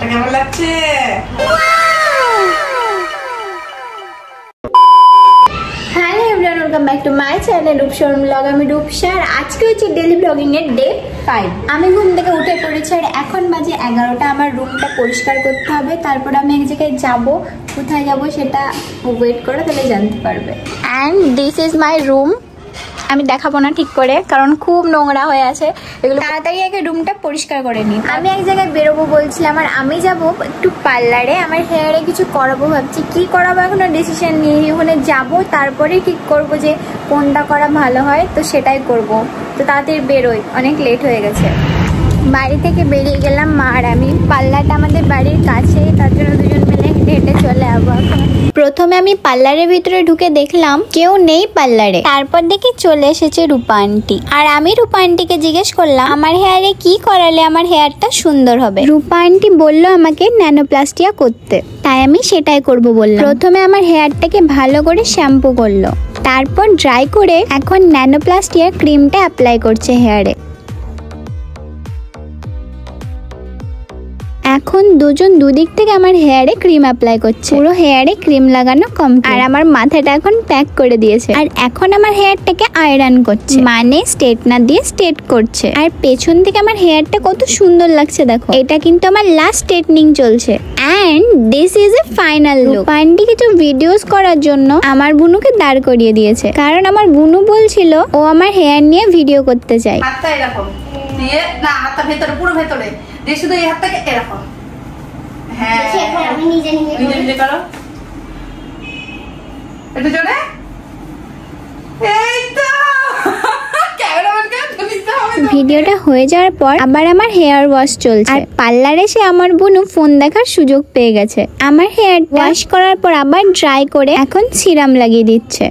হাতটা কেমন লাগছে? Hello everyone, welcome back to my channel রূপসর ব্লগ। আমি রূপসার। আজকে হচ্ছে ডেইলি ব্লগিং এর ডে 5। আমি ঘুম থেকে উঠে পড়েছি আর এখন বাজে 11টা। আমার রুমটা পরিষ্কার করতে হবে, তারপর আমি এক জায়গায় যাব। কোথায় যাব সেটা ওয়েট করো, তাহলে জানতে পারবে। And this is my room. আমি দেখাবো না ঠিক করে, কারণ খুব নোংরা হয়ে আছে। এগুলো তাড়াতাড়ি আগে রুমটা পরিষ্কার করে নিই। আমি এক জায়গায় বেরোবো বলছিলাম, আর আমি যাব একটু পার্লারে। আমার হেয়ারে কিছু করাবো ভাবছি। কি করাবো এখনো ডিসিশন নিয়ে ওখানে যাবো, তারপরে ঠিক করবো যে কোনটা করা ভালো হয়, তো সেটাই করব। তো তাড়াতাড়ি বেরোই, অনেক লেট হয়ে গেছে। বাড়ি থেকে বেরিয়ে গেলাম মা আর আমি। পার্লারটা আমাদের বাড়ির কাছে, তার জন্য দুজন মিলে হেঁটে চলে যাবো। প্রথমে আমি পার্লারের ভিতরে ঢুকে দেখলাম কেউ নেই পার্লারে। তারপর দেখি চলে এসেছে রূপা আন্টি। আর আমি রূপা আন্টিকে জিজ্ঞেস করলাম আমার হেয়ারে কি করালে আমার হেয়ারটা সুন্দর হবে। রূপা আন্টি বললো আমাকে ন্যানোপ্লাস্টিয়া করতে, তাই আমি সেটাই করব বললাম। প্রথমে আমার হেয়ারটাকে ভালো করে শ্যাম্পু করলো, তারপর ড্রাই করে এখন ন্যানোপ্লাস্টিয়া ক্রিমটা অ্যাপ্লাই করছে হেয়ারে। এখন দুজন দুদিক থেকে আমার হেয়ারে ক্রিম অ্যাপ্লাই করছে। পুরো হেয়ারে ক্রিম লাগানো কমপ্লিট। আর আমার মাথাটা এখন প্যাক করে দিয়েছে। আর এখন আমার হেয়ারটাকে আয়রন করছে, মানে স্ট্রেটনার দিয়ে স্ট্রেট করছে। আর পেছন থেকে আমার হেয়ারটা কত সুন্দর লাগছে দেখো। এটা কিন্তু আমার লাস্ট স্ট্রেটনিং চলছে। And this is a final look. পান্ডি কিছু ভিডিওস করার জন্য আমার বুনুকে দাঁড় করিয়ে দিয়েছে, কারণ আমার বুনু বলছিল ও আমার হেয়ার নিয়ে ভিডিও করতে চায়। হাতটা এরকম দিয়ে না, হাতটা ভেতরে, পুরো ভেতরে দিয়ে শুধু এই হাতটাকে এরকম। হ্যাঁ, আমি নিজে নিজে করো একটু জোরে। এই তো ভিডিওটা হয়ে যাওয়ার পর আবার আমার হেয়ার ওয়াশ চলছে। আর পার্লারে এসে আমার বোনু ফোন দেখার সুযোগ পেয়ে গেছে। আমার হেয়ার ওয়াশ করার পর আবার ড্রাই করে এখন সিরাম লাগিয়ে দিচ্ছে।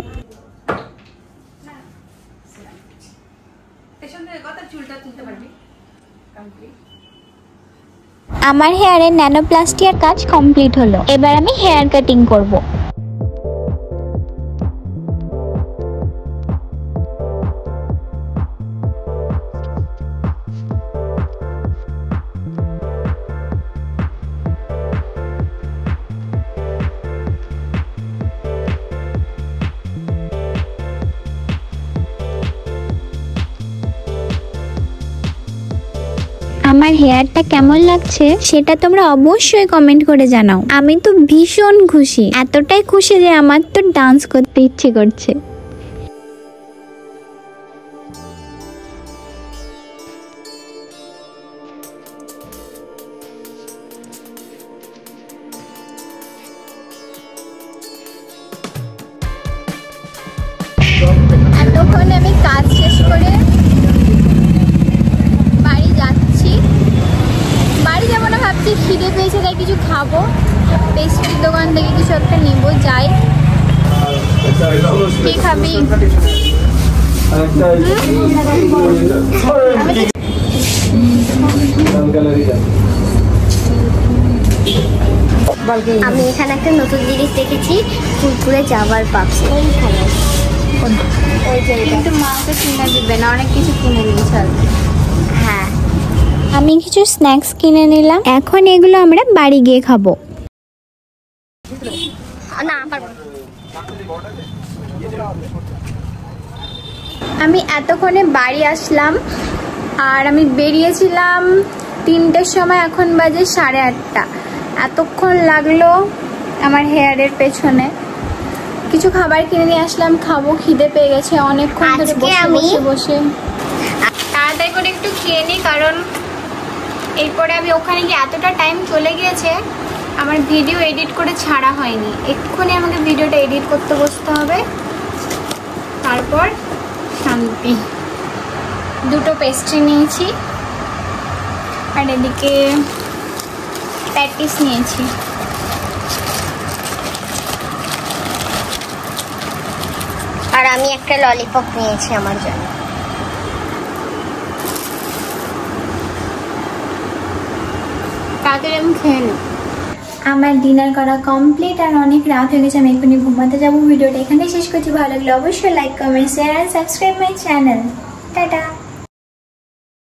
আমার হেয়ারে ন্যানোপ্লাস্টিয়ার কাজ কমপ্লিট হলো। এবার আমি হেয়ার কাটিং করব। আমার হেয়ারটা কেমন লাগছে সেটা তোমরা অবশ্যই কমেন্ট করে জানাও। আমি তো ভীষণ খুশি, এতটাই খুশি যে আমার তো ডান্স করতে ইচ্ছে করছে। এতক্ষণ আমি কাজ শেষ করে বাড়ি যাচ্ছি। বাড়ি যাবো না ভাবছি, খিদে পেয়েছে তাই কিছু খাবো। পেস্ট্রির দোকান থেকে কিছু একটা নিবো, যাই। কি খাবি? আমি এখানে একটা নতুন জিনিস দেখেছি, কুরকুরে যাবার পাপস। কিন্তু মা ওকে কিনে দিবে না, অনেক কিছু কিনে নিয়েছে। হ্যাঁ, আমি কিছু স্ন্যাক্স কিনে নিলাম। এখন এগুলো আমরা বাড়ি গিয়ে খাবো। আমি এতক্ষণে বাড়ি আসলাম, আর আমি বেরিয়েছিলাম 3টের সময়, এখন বাজে 8:30। এতক্ষণ লাগলো আমার হেয়ারের পেছনে। কিছু খাবার কিনে নিয়ে আসলাম, খাবো। খিদে পেয়ে গেছে অনেকক্ষণ ধরে বসে বসে। তাড়াতাড়ি করে একটু খেয়ে নিই, কারণ এরপরে আমি ওখানে গিয়ে এতটা টাইম চলে গিয়েছে, আমার ভিডিও এডিট করে ছাড়া হয়নি। এক্ষুনি আমাকে ভিডিওটা এডিট করতে বসতে হবে, তারপর শান্তি। 2টো পেস্ট্রি নিয়েছি, আর এদিকে প্যাটিস নিয়েছি। আর আমি একটা ললিপপ নিয়েছি আমার জন্য। তাড়াতাড়ি আমি খেয়ে নিই। আমার ডিনার করা কমপ্লিট, আর অনেক রাত হয়ে গেছে। আমি এখনই ঘুমাতে যাবো। ভিডিওটা এখানে শেষ করছি। ভালো লাগলে অবশ্যই লাইক, কমেন্ট, শেয়ার আর সাবস্ক্রাইব মাই চ্যানেল। টাটা।